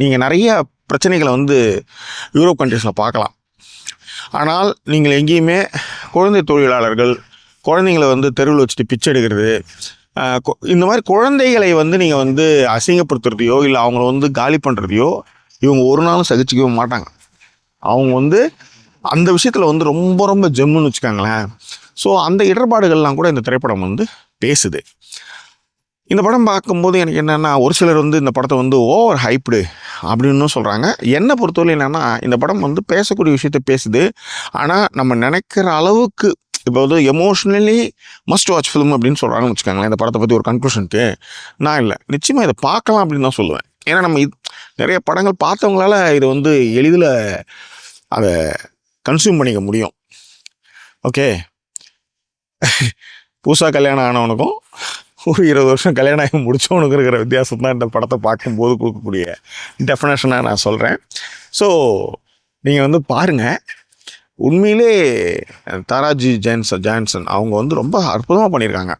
நீங்கள் நிறைய பிரச்சனைகளை வந்து யூரோப் கண்ட்ரீஸில் பார்க்கலாம். ஆனால் நீங்கள் எங்கேயுமே குழந்தை தொழிலாளர்கள், குழந்தைங்களை வந்து தெருவில் வச்சுட்டு பிச்சை எடுக்கிறது, இந்த மாதிரி குழந்தைகளை வந்து நீங்கள் வந்து அசிங்கப்படுத்துறதையோ இல்லை அவங்கள வந்து காலி பண்ணுறதையோ இவங்க ஒரு நாளும் சகிச்சிக்கவே மாட்டாங்க. அவங்க வந்து அந்த விஷயத்தில் வந்து ரொம்ப ரொம்ப ஜெம்முன்னு வச்சுக்காங்களேன். ஸோ அந்த இடர்பாடுகள்லாம் கூட இந்த திரைப்படம் வந்து பேசுது. இந்த படம் பார்க்கும்போது எனக்கு என்னென்னா, ஒரு சிலர் வந்து இந்த படத்தை வந்து ஓவர் ஹைப்டு அப்படின்னு சொல்கிறாங்க. என்னை பொறுத்தவரை என்னென்னா, இந்த படம் வந்து பேசக்கூடிய விஷயத்த பேசுது. ஆனால் நம்ம நினைக்கிற அளவுக்கு இப்போ வந்து எமோஷ்னலி மஸ்ட் வாட்ச் ஃபிலிம் அப்படின்னு சொல்கிறாங்கன்னு வச்சுக்காங்களேன். இந்த படத்தை பற்றி ஒரு கன்க்ளூஷனுக்கு நான் இல்லை, நிச்சயமாக இதை பார்க்கலாம் அப்படின்னு தான் சொல்லுவேன். ஏன்னா நம்ம நிறைய படங்கள் பார்த்தவங்களால இதை வந்து எளிதில் அதை கன்சியூம் பண்ணிக்க முடியும். ஓகே, புதுசாக கல்யாணம் ஆனவனுக்கும் ஒரு 20 வருஷம் கல்யாணம் ஆகி முடித்தவனுக்கு இருக்கிற வித்தியாசம் தான் இந்த படத்தை பார்க்கும்போது கொடுக்கக்கூடிய டெஃபினேஷனாக நான் சொல்கிறேன். ஸோ நீங்கள் வந்து பாருங்கள். உண்மையிலே தாராஜி ஜான்சன் அவங்க வந்து ரொம்ப அற்புதமாக பண்ணியிருக்காங்க.